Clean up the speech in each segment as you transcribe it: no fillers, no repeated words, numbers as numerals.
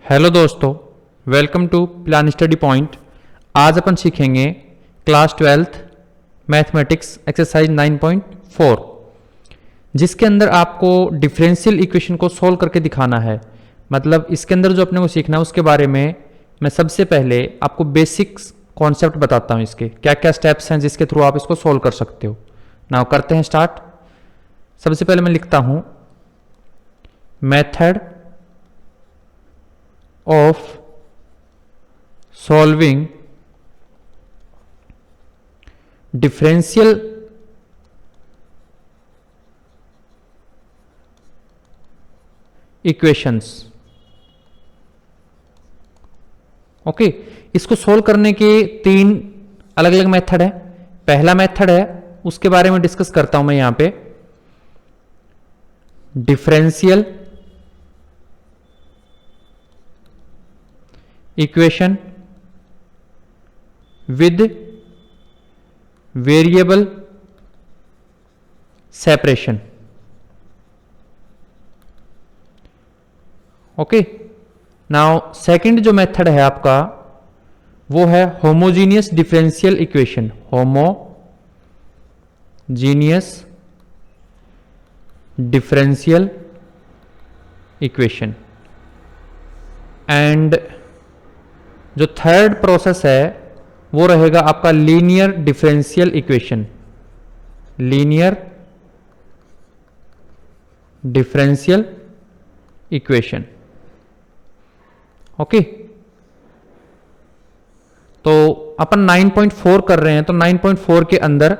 Hello दोस्तों, welcome to plan study point. आज अपन सीखेंगे क्लास 12th मैथमेटिक्स एक्सरसाइज 9.4, जिसके अंदर आपको डिफरेंशियल इक्वेशन को सॉल्व करके दिखाना है। मतलब इसके अंदर जो अपने को सीखना है उसके बारे में मैं सबसे पहले आपको बेसिक्स कॉन्सेप्ट बताता हूँ, इसके क्या क्या स्टेप्स हैं जिसके थ्रू आप इसको सॉल्व कर सकते हो। नाउ करते हैं स्टार्ट। सबसे पहले मैं लिखता हूँ method of solving differential equations। Okay, इसको सोल्व करने के तीन अलग अलग मेथड है। पहला मेथड है, उसके बारे में डिस्कस करता हूं मैं यहां पे, differential equation with variable separation. Okay, now second जो मेथड है आपका वो है homogeneous differential equation. Homogeneous differential equation. And जो थर्ड प्रोसेस है वो रहेगा आपका linear differential equation. Linear differential equation. Okay, तो अपन 9.4 कर रहे हैं, तो 9.4 के अंदर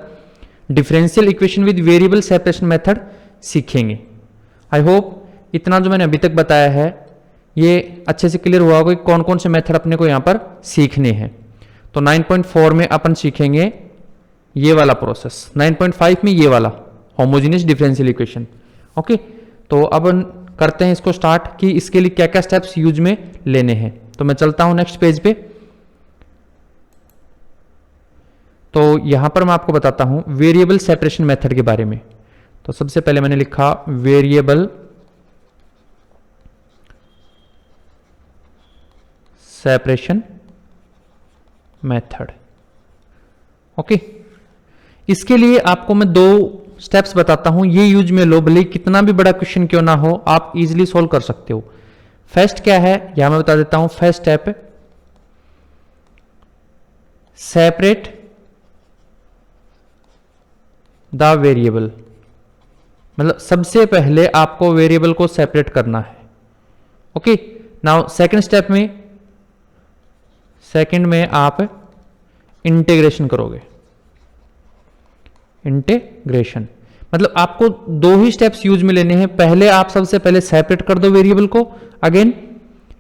differential equation with variable separation method सीखेंगे। आई होप इतना जो मैंने अभी तक बताया है ये अच्छे से क्लियर हुआ होगा कि कौन कौन से मेथड अपने को यहां पर सीखने हैं। तो 9.4 में अपन सीखेंगे ये वाला प्रोसेस, 9.5 में ये वाला होमोजेनियस डिफरेंशियल इक्वेशन। ओके, तो अब करते हैं इसको स्टार्ट कि इसके लिए क्या क्या स्टेप्स यूज में लेने हैं। तो मैं चलता हूं नेक्स्ट पेज पे। तो यहां पर मैं आपको बताता हूं वेरिएबल सेपरेशन मेथड के बारे में। तो सबसे पहले मैंने लिखा वेरिएबल सेपरेशन मेथड। ओके, इसके लिए आपको मैं दो स्टेप्स बताता हूं, ये यूज में लो, भले कितना भी बड़ा क्वेश्चन क्यों ना हो आप इजीली सॉल्व कर सकते हो। फर्स्ट क्या है यहां मैं बता देता हूं। First step, separate the variable. मतलब सबसे पहले आपको वेरिएबल को सेपरेट करना है। ओके, नाउ सेकंड स्टेप में, सेकंड में आप इंटीग्रेशन करोगे। इंटीग्रेशन मतलब आपको दो ही स्टेप्स यूज में लेने हैं। पहले आप सबसे पहले सेपरेट कर दो वेरिएबल को, अगेन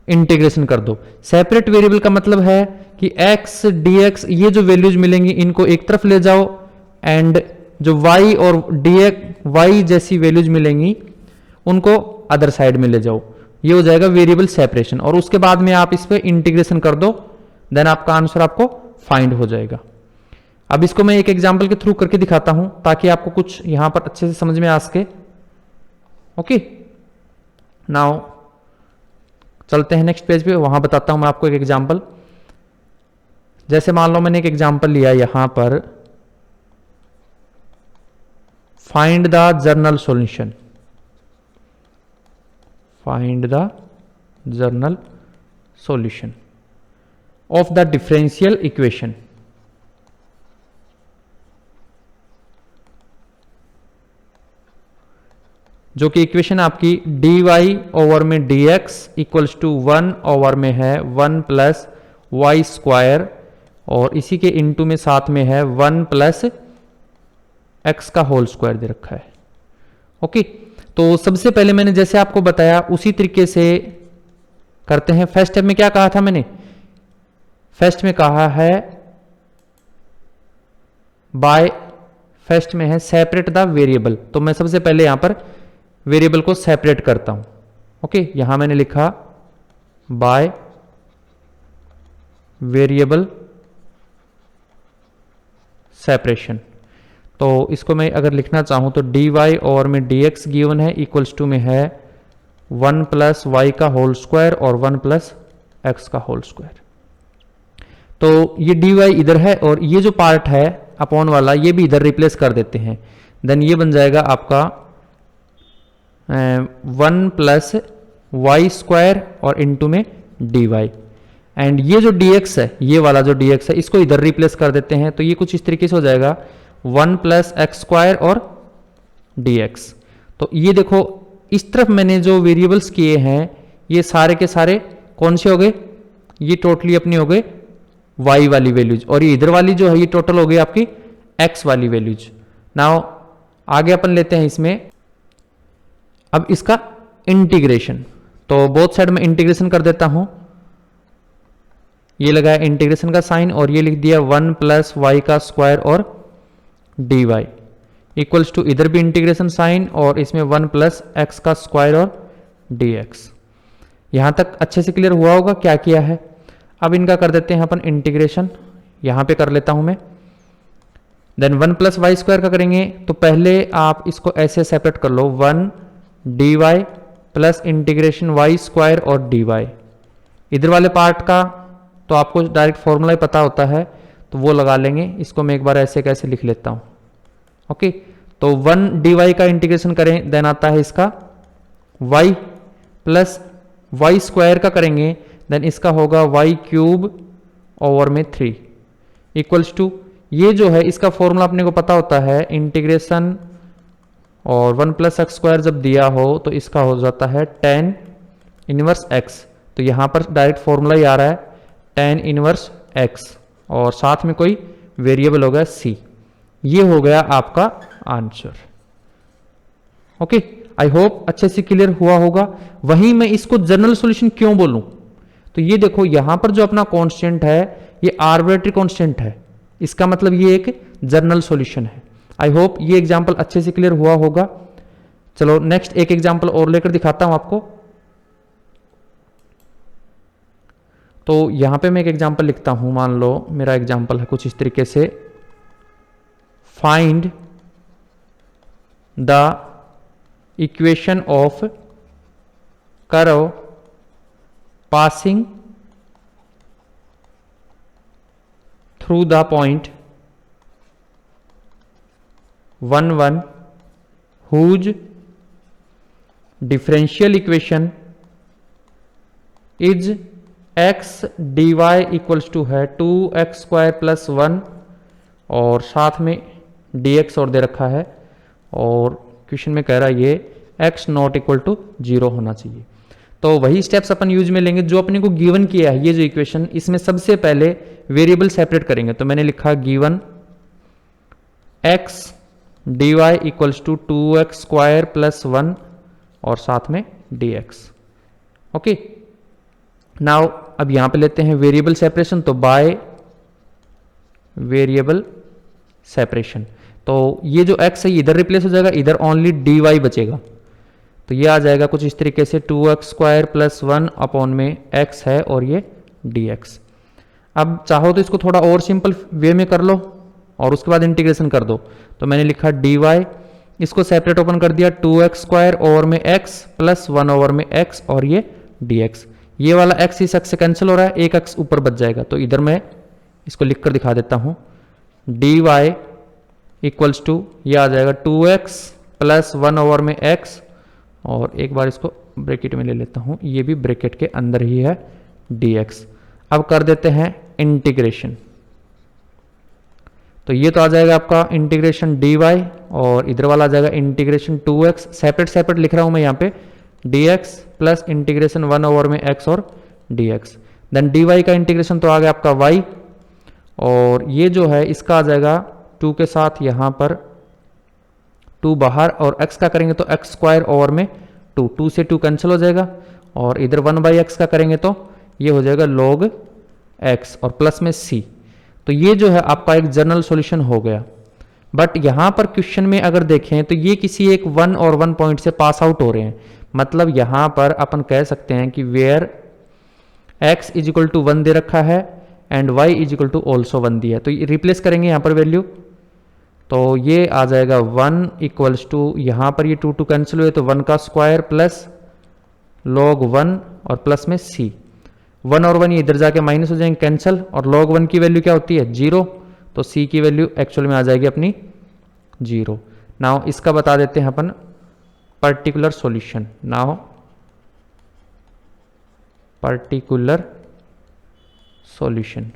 इंटीग्रेशन कर दो। सेपरेट वेरिएबल का मतलब है कि x dx ये जो वैल्यूज मिलेंगी इनको एक तरफ ले जाओ, एंड जो y और dx y जैसी वैल्यूज मिलेंगी उनको अदर साइड में ले जाओ। ये हो जाएगा वेरिएबल सेपरेशन। और उसके बाद में आप इस पे इंटीग्रेशन कर दो, देन आपका आंसर आपको फाइंड हो जाएगा। अब इसको मैं एक एग्जांपल के थ्रू करके दिखाता हूं ताकि आपको कुछ यहां पर अच्छे से समझ में आ सके। ओके, नाउ चलते हैं नेक्स्ट पेज पे, वहां बताता हूं मैं आपको एक एग्जांपल। जैसे मान लो मैंने एक एग्जांपल लिया यहां पर, find the general solution. Find the general solution of the differential equation। जो कि इक्वेशन आपकी dy ओवर में dx इक्वल्स टू 1 ओवर में है 1 प्लस वाई स्क्वायर, और इसी के इनटू में साथ में है 1 प्लस एक्स का होल स्क्वायर दे रखा है। ओके, तो सबसे पहले मैंने जैसे आपको बताया उसी तरीके से करते हैं। फर्स्ट स्टेप में क्या कहा था मैंने? फर्स्ट में कहा है बाय, फर्स्ट में है सेपरेट द वेरिएबल। तो मैं सबसे पहले यहां पर वेरिएबल को सेपरेट करता हूं। ओके, यहां मैंने लिखा बाय वेरिएबल सेपरेशन। तो इसको मैं अगर लिखना चाहूं तो dy ओवर में dx गिवन है इक्वल्स टू में है 1 प्लस वाई का होल स्क्वायर और 1 प्लस एक्स का होल स्क्वायर। तो ये dy इधर है और ये जो पार्ट है अपॉन वाला ये भी इधर रिप्लेस कर देते हैं। देन ये बन जाएगा आपका 1 प्लस वाई स्क्वायर और इनटू में dy। एंड ये जो dx है, ये वाला जो dx है, इसको इधर रिप्लेस कर देते हैं। तो ये कुछ इस तरीके से हो जाएगा 1 प्लस एक्स स्क्वायर और dx। तो ये देखो इस तरफ मैंने जो वेरिएबल्स किए हैं ये सारे के सारे कौन से हो गए, ये टोटली अपनी हो गए y वाली वैल्यूज, और ये इधर वाली जो है ये टोटल हो गई आपकी x वाली वैल्यूज। नाउ आगे अपन लेते हैं इसमें अब इसका इंटीग्रेशन। तो बोथ साइड में इंटीग्रेशन कर देता हूं, ये लगाया इंटीग्रेशन का साइन और ये लिख दिया 1 प्लस वाई का स्क्वायर और dy इक्वल्स टू इधर भी इंटीग्रेशन साइन और इसमें 1 प्लस एक्स का स्क्वायर और dx। यहां तक अच्छे से क्लियर हुआ होगा क्या किया है। अब इनका कर देते हैं अपन इंटीग्रेशन, यहां पे कर लेता हूं मैं। देन 1 प्लस वाई स्क्वायर का करेंगे तो पहले आप इसको ऐसे सेपरेट कर लो, 1 dy plus integration Y square और dy। इधर वाले पार्ट का तो आपको डायरेक्ट फॉर्मूला ही पता होता है तो वो लगा लेंगे। इसको मैं एक बार ऐसे कैसे लिख लेता हूं, ओके। तो 1 dy का इंटीग्रेशन करें, देन आता है इसका y प्लस वाई स्क्वायर का करेंगे, देन इसका होगा y क्यूब ओवर में 3 इक्वल्स टू, ये जो है इसका फॉर्मूला अपने को पता होता है इंटीग्रेशन और 1 प्लस एक्स स्क्वायर जब दिया हो तो इसका हो जाता है tan इनवर्स x। तो यहां पर डायरेक्ट फॉर्मूला ही आ रहा है tan इनवर्स x और साथ में कोई वेरिएबल होगा c। ये हो गया आपका आंसर, ओके। आई होप अच्छे से क्लियर हुआ होगा। वहीं मैं इसको जनरल सॉल्यूशन क्यों बोलूं, तो ये देखो यहां पर जो अपना कांस्टेंट है ये आर्बिट्रेरी कांस्टेंट है, इसका मतलब ये एक जनरल सॉल्यूशन है। आई होप ये एग्जांपल अच्छे से क्लियर हुआ होगा। चलो नेक्स्ट एक एग्जांपल और लेकर दिखाता हूं आपको। तो यहां पे मैं एक एग्जांपल लिखता हूं, मान लो मेरा एग्जांपल है कुछ इस तरीके से, find the equation of curve passing through the point 1 1 whose differential equation is x dy equals to है 2x स्क्वायर प्लस 1 और साथ में dx और दे रखा है और क्वेश्चन में कह रहा है ये x नॉट इक्वल टू 0 होना चाहिए। तो वही स्टेप्स अपन यूज में लेंगे जो अपने को गिवन किया है। ये जो इक्वेशन, इसमें सबसे पहले वेरिएबल सेपरेट करेंगे। तो मैंने लिखा given x dy equals to 2x square plus 1 और साथ में dx, ओके। नाउ अब यहां पे लेते हैं वेरिएबल सेपरेशन, तो बाय वेरिएबल सेपरेशन। तो ये जो x है इधर रिप्लेस हो जाएगा, इधर ओनली dy बचेगा। तो ये आ जाएगा कुछ इस तरीके से 2x स्क्वायर प्लस 1 अपॉन में x है और ये dx। अब चाहो तो इसको थोड़ा और सिंपल वे में कर लो और उसके बाद इंटीग्रेशन कर दो। तो मैंने लिखा dy, इसको सेपरेट ओपन कर दिया, 2x स्क्वायर ओवर में x प्लस 1 ओवर में x और ये dx। ये वाला x इस x से कैंसिल हो रहा है, एक x ऊपर बच जाएगा। तो इधर मैं इसको लिख कर दिखा देता हूं, dy इक्वल्स टू ये आ जाएगा 2x प्लस 1 ओवर में x और एक बार इसको ब्रैकेट में ले लेता हूं, ये भी ब्रैकेट के अंदर ही है dx। अब कर देते हैं इंटीग्रेशन। तो ये तो आ जाएगा आपका इंटीग्रेशन dy और इधर वाला आ जाएगा इंटीग्रेशन 2x। सेपरेट सेपरेट लिख रहा हूं मैं यहाँ पे, dx प्लस इंटीग्रेशन 1 ओवर में x और dx। देन dy का इंटीग्रेशन तो आ गया आपका y और ये जो है इसका आ जाएगा 2 के साथ यहाँ पर 2 बाहर और x का करेंगे तो x स्क्वायर ओवर में 2, 2 से 2 कैंसिल हो जाएगा और इधर 1/x का करेंगे तो ये हो जाएगा log x और प्लस में c। तो ये जो है आपका एक जनरल सॉल्यूशन हो गया। बट यहां पर क्वेश्चन में अगर देखें तो ये किसी एक 1 और 1 पॉइंट से पास आउट हो रहे हैं। मतलब यहां पर अपन कह सकते हैं कि where x is equal to 1 दे रखा है and y is equal to also 1 दिया है। तो ये रिप्लेस करेंगे यहां पर वैल्यू, तो ये आ जाएगा 1 इक्वल्स टू, यहां पर ये 2 कैंसिल हुए तो 1 का स्क्वायर प्लस log 1 और प्लस में c। 1 और 1 ये इधर जाके माइनस हो जाएंगे, कैंसल, और log 1 की वैल्यू क्या होती है 0, तो c की वैल्यू एक्चुअल में आ जाएगी अपनी 0। नाउ इसका बता देते हैं अपन particular solution. Now particular solution,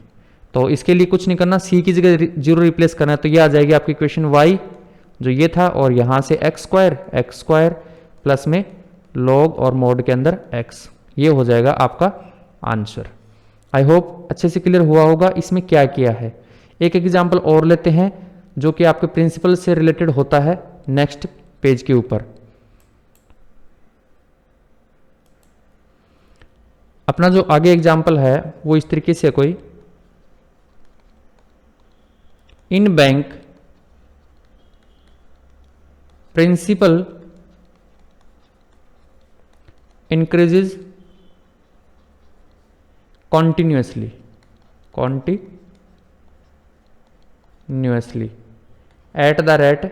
तो इसके लिए कुछ नहीं करना, c की जगह 0 रिप्लेस करना है, तो ये आ जाएगी आपकी इक्वेशन y जो ये था, और यहां से एक्स स्क्वायर प्लस में log और मोड के अंदर x, ये हो जाएगा आपका आंसर। आई होप अच्छे से क्लियर हुआ होगा इसमें क्या किया है। एक एग्जाम्पल और लेते हैं जो कि आपके प्रिंसिपल से रिलेटेड होता है, नेक्स्ट पेज के ऊपर। अपना जो आगे एग्जाम्पल है वो इस तरीके से कोई, in bank principal increases continuously at the rate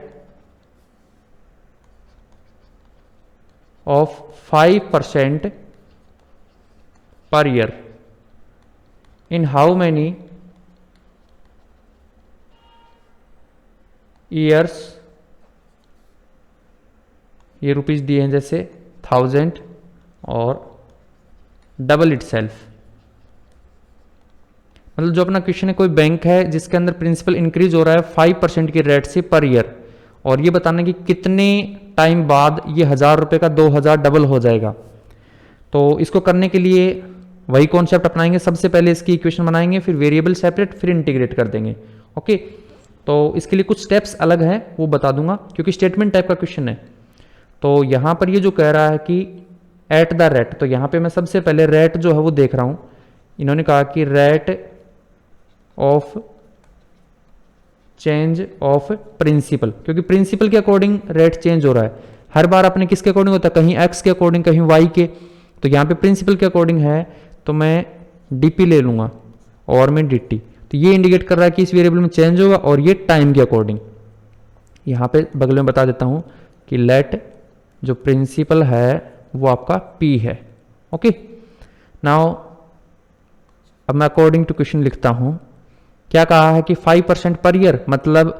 of 5% per year in how many years, ये रुपीज दिए हैं जैसे 1000 और डबल इट सेल्फ, मतलब जो अपना क्वेश्चन है कोई बैंक है जिसके अंदर प्रिंसिपल इंक्रीज हो रहा है 5% की रेट से पर ईयर, और ये बताना कि कितने टाइम बाद ये 1000 रुपए का 2000 डबल हो जाएगा। तो इसको करने के लिए वही कॉन्सेप्ट अपनाएंगे, सबसे पहले इसकी इक्वेशन बनाएंगे, फिर वेरिएबल सेपरेट, फिर इंटीग्रेट कर देंगे। ओके, तो इसके लिए कुछ स्टेप्स अलग हैं वो बता दूंगा क्योंकि स्टेटमेंट टाइप का क्वेश्चन है। तो यहां पर ये जो कह रहा है कि एट द रेट, तो यहां पे मैं सबसे पहले रेट जो है वो देख रहा हूं। इन्होंने कहा कि rate of change of principal, क्योंकि प्रिंसिपल के अकॉर्डिंग रेट चेंज हो रहा है हर बार। अपने किसके अकॉर्डिंग होता है, कहीं एक्स के अकॉर्डिंग, कहीं वाई के, तो यहां पे प्रिंसिपल के अकॉर्डिंग है तो मैं डीपी ले लूंगा और मैं डीटी, तो ये इंडिकेट कर रहा है कि इस वेरिएबल में चेंज होगा, और ये टाइम के अकॉर्डिंग। यहां पे बगल में बता देता हूं कि लेट जो प्रिंसिपल है वो आपका P है। ओके, नाउ अब मैं अकॉर्डिंग टू क्वेश्चन लिखता हूं। क्या कहा है कि 5% पर ईयर, मतलब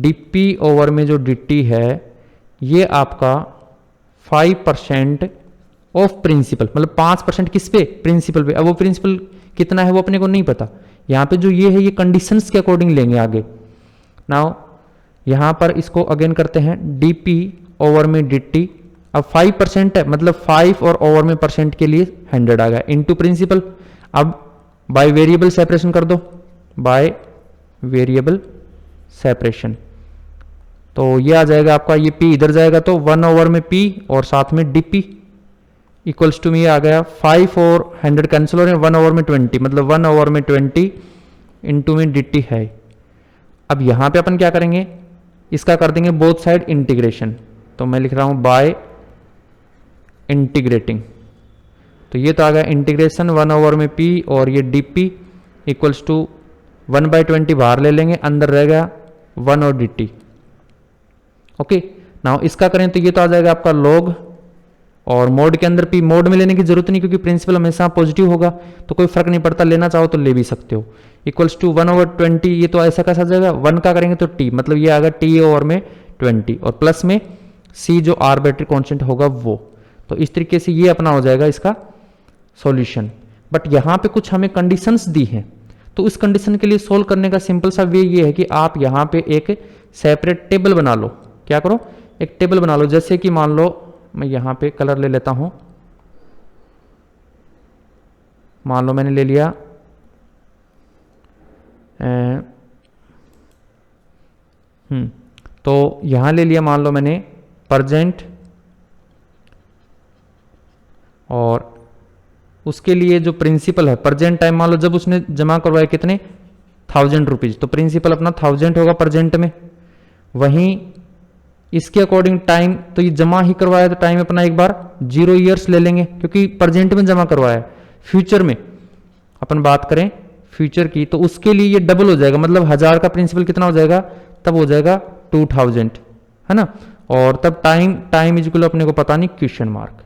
DP ओवर में जो DT है ये आपका 5% ऑफ प्रिंसिपल, मतलब 5% किस पे, प्रिंसिपल पे। अब वो प्रिंसिपल कितना है वो अपने को नहीं पता, यहां पे जो ये है ये कंडीशंस के अकॉर्डिंग लेंगे आगे। नाउ यहां पर इसको अगेन करते हैं, DP ओवर में DT, अब 5% है मतलब 5 और ओवर में परसेंट के लिए 100 आ गया इनटू प्रिंसिपल। अब बाय वेरिएबल सेपरेशन कर दो, बाय वेरिएबल सेपरेशन, तो ये आ जाएगा आपका, ये P इधर जाएगा तो 1 ओवर में P और साथ में DP इक्वल्स टू में आ गया 5 और 100 कैंसिल हो रहे हैं, 1 ओवर में 20, मतलब 1 ओवर में 20 इंटू में DT है। अब यहां पे अपन क्या करेंगे, इसका कर देंगे बोथ साइड इंटीग्रेशन, तो मैं लिख रहा हूं बाय इंटीग्रेटिंग, तो ये तो आ गया इंटीग्रेशन 1 ओवर में P और ये DP इक्वल्स टू 1/20 बाहर ले लेंगे, अंदर रह गया 1 और DT। ओके, नाउ इसका करें तो ये तो आ जाएगा आपका log, और मोड के अंदर P, मोड में लेने की जरूरत नहीं क्योंकि प्रिंसिपल हमेशा पॉजिटिव होगा तो कोई फर्क नहीं पड़ता, लेना चाहो तो ले भी सकते हो, इक्वल्स टू 1/20, ये तो ऐसा कैसा जाएगा, 1 का करेंगे तो T, मतलब ये आएगा T ओवर में 20 और प्लस में C जो आर्बिट्री कांस्टेंट होगा वो। तो इस तरीके से ये अपना हो जाएगा इसका सॉल्यूशन। बट यहां पे कुछ हमें कंडीशंस दी हैं, तो इस कंडीशन के लिए सोल्व करने का सिंपल सा वे ये है कि आप यहां पे एक सेपरेट टेबल बना लो। क्या करो, एक टेबल बना लो, जैसे कि मान लो मैं यहां पे कलर ले लेता हूं, मान लो मैंने ले लिया तो यहां ले लिया मान लो मैंने प्रेजेंट, और उसके लिए जो प्रिंसिपल है प्रेजेंट टाइम, मान लो जब उसने जमा करवाया कितने 1000 रुपीज, तो प्रिंसिपल अपना 1000 होगा प्रेजेंट में। वहीं इसके अकॉर्डिंग टाइम, तो ये जमा ही करवाया तो टाइम अपना एक बार 0 ईयर्स ले लेंगे क्योंकि प्रेजेंट में जमा करवाया। फ्यूचर में अपन बात करें फ्यूचर की, तो उसके लिए ये डबल हो जाएगा, मतलब 1000 का प्रिंसिपल कितना हो जाएगा, तब हो जाएगा 2000, है ना। और तब टाइम इज इक्वल अपने को पता नहीं क्वेश्चन मार्क।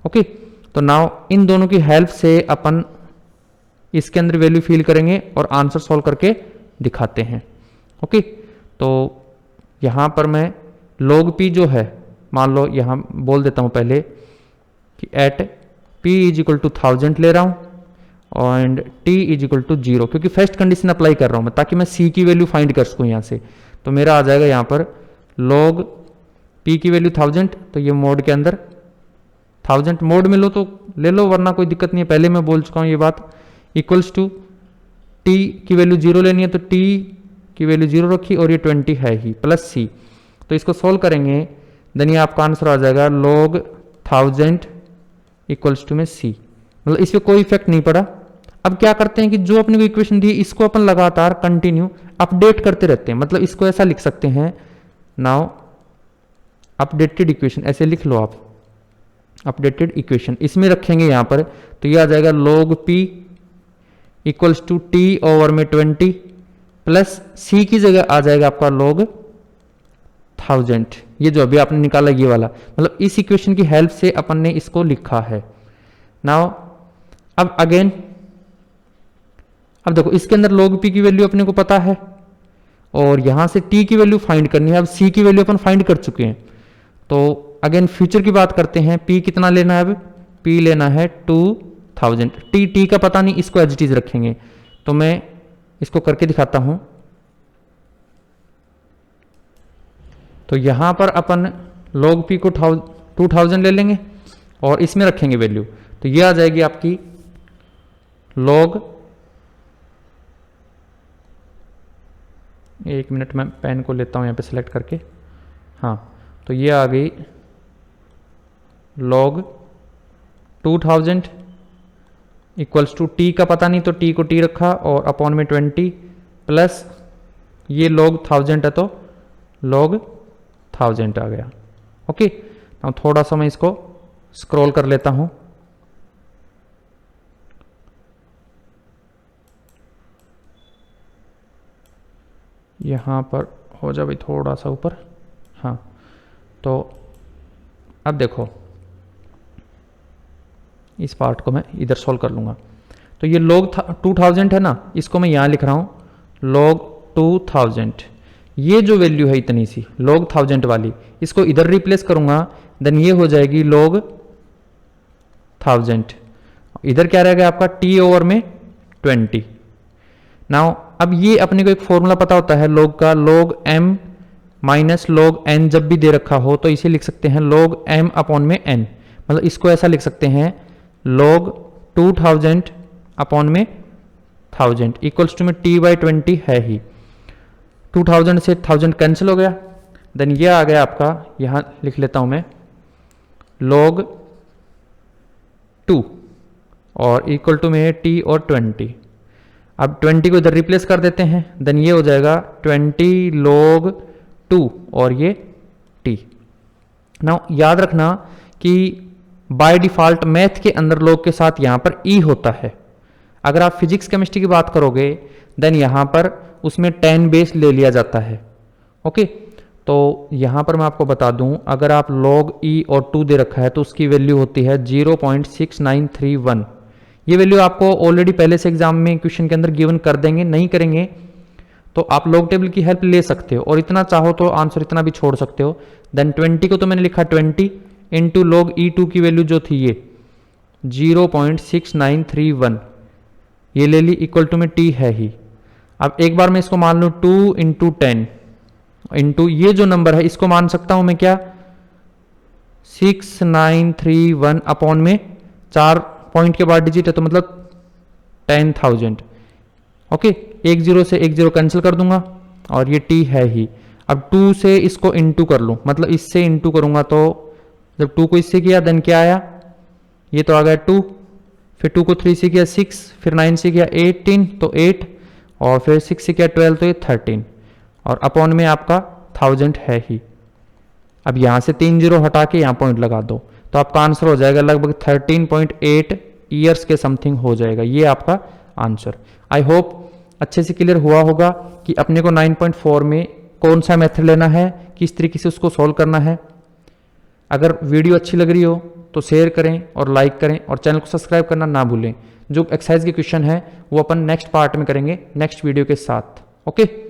ओके, तो नाउ इन दोनों की हेल्प से अपन इसके अंदर वैल्यू फिल करेंगे और आंसर सॉल्व करके दिखाते हैं। ओके, तो यहां पर मैं log p जो है, मान लो यहां बोल देता हूं पहले कि at p is equal to 1000 ले रहा हूं and t is equal to 0, क्योंकि फर्स्ट कंडीशन अप्लाई कर रहा हूं मैं ताकि मैं c की वैल्यू फाइंड कर सकूं यहां से। तो मेरा आ जाएगा यहां पर log p की वैल्यू 1000, तो ये मोड के अंदर 1000 मोड में लो तो ले लो, वरना कोई दिक्कत नहीं है, पहले मैं बोल चुका हूं ये बात। इक्वल्स टू t की वैल्यू 0 लेनी है तो t की वैल्यू 0 रखी और ये 20 है ही, प्लस c। तो इसको सोल्व करेंगे, देन ये आपका आंसर आ जाएगा log 1000 इक्वल्स टू में c। मतलब इस पे कोई इफेक्ट नहीं पड़ा। अब क्या करते हैं कि जो अपने को इक्वेशन दी इसको अपन लगातार कंटिन्यू अपडेट करते रहते हैं। मतलब इसको ऐसा लिख सकते हैं, नाउ अपडेटेड इक्वेशन ऐसे लिख लो आप, अपडेटेड इक्वेशन इसमें रखेंगे यहां पर, तो ये आ जाएगा log p equals to t over में 20 प्लस c की जगह आ जाएगा आपका log 1000, ये जो अभी आपने निकाला ये वाला। मतलब इस इक्वेशन की हेल्प से अपन ने इसको लिखा है। नाउ अब अगेन, अब देखो इसके अंदर log p की वैल्यू अपने को पता है और यहां से t की वैल्यू फाइंड करनी है। अब c की वैल्यू अपन फाइंड कर चुके हैं, तो अगेन फ्यूचर की बात करते हैं। p कितना लेना है? अब p लेना है 2000। t का पता नहीं, इसको एज इट इज रखेंगे। तो मैं इसको करके दिखाता हूं। तो यहां पर अपन log p को 2000 ले लेंगे और इसमें रखेंगे वैल्यू, तो ये आ जाएगी आपकी log, एक मिनट में पेन को लेता हूं यहां पे सिलेक्ट करके, हाँ, तो ये आ गई log 2000 इक्वल्स टू t का पता नहीं तो t को t रखा और अपॉन में 20 प्लस ये log 1000 है तो log 1000 आ गया। ओके, अब थोड़ा सा मैं इसको स्क्रॉल कर लेता हूं। यहां पर हो जाए भाई थोड़ा सा ऊपर, हाँ। तो अब देखो इस पार्ट को मैं इधर सॉल्व कर लूंगा। तो ये log 2000 है ना, इसको मैं यहां लिख रहा हूं log 2000। ये जो वैल्यू है इतनी सी log 1000 वाली, इसको इधर रिप्लेस करूंगा, देन ये हो जाएगी log 1000। इधर क्या रहेगा आपका t ओवर में 20। नाउ अब ये अपने को एक फॉर्मूला पता होता है log का, log m minus log n जब भी दे रखा हो तो इसे लिख सकते हैं log m अपॉन में n। मतलब इसको ऐसा लिख सकते हैं log 2000 अपॉन में 1000 इक्वल्स टू में t बाई 20 है ही। 2000 से 1000 कैंसिल हो गया, देन ये आ गया आपका, यहां लिख लेता हूं मैं log 2 और इक्वल टू में t और 20। अब 20 को इधर रिप्लेस कर देते हैं, देन ये हो जाएगा 20 log 2 और ये t। नाउ याद रखना कि बाय डिफॉल्ट मैथ के अंदर log के साथ यहां पर e होता है। अगर आप फिजिक्स केमिस्ट्री की बात करोगे देन यहां पर उसमें 10 बेस ले लिया जाता है। ओके, तो यहां पर मैं आपको बता दूं, अगर आप log e और 2 दे रखा है तो उसकी वैल्यू होती है 0.6931। ये वैल्यू आपको ऑलरेडी पहले से एग्जाम में क्वेश्चन के अंदर गिवन कर देंगे, नहीं करेंगे तो आप log टेबल की हेल्प ले सकते हो और इतना चाहो तो आंसर इतना भी छोड़ सकते हो। देन 20 को तो मैंने लिखा 20 इंटू log e2 की वैल्यू जो थी ये 0.6931 ये ले ली, इक्वल टू में t है ही। अब एक बार मैं इसको मान लूं 2 इंटू 10 इंटू ये जो नंबर है इसको मान सकता हूं मैं क्या 6931 अपॉन में 4 पॉइंट के बाद डिजिट है तो मतलब 10,000। ओके, एक जीरो से एक जीरो कैंसिल कर दूंगा और ये t है ही। अब 2 से इसको इंटू कर लूं, मतलब इससे इंटू करूंगा तो जब 2 को इससे किया देन क्या आया, ये तो आ गया 2, फिर 2 को 3 से किया 6, फिर 9 से किया 18 तो 8 और फिर 6 से किया 12 तो ये 13 और अपॉन में आपका 1000 है ही। अब यहां से 3 जीरो हटा के यहां पॉइंट लगा दो तो आपका आंसर हो जाएगा लगभग 13.8 ईयर्स के समथिंग हो जाएगा ये आपका आंसर। आई होप अच्छे से क्लियर हुआ होगा कि अपने को 9.4 में कौन सा मेथड लेना है, किस तरीके से उसको सॉल्व करना है। अगर वीडियो अच्छी लग रही हो तो शेयर करें और लाइक करें और चैनल को सब्सक्राइब करना ना भूलें। जो एक्सरसाइज के क्वेश्चन है वो अपन नेक्स्ट पार्ट में करेंगे नेक्स्ट वीडियो के साथ। ओके।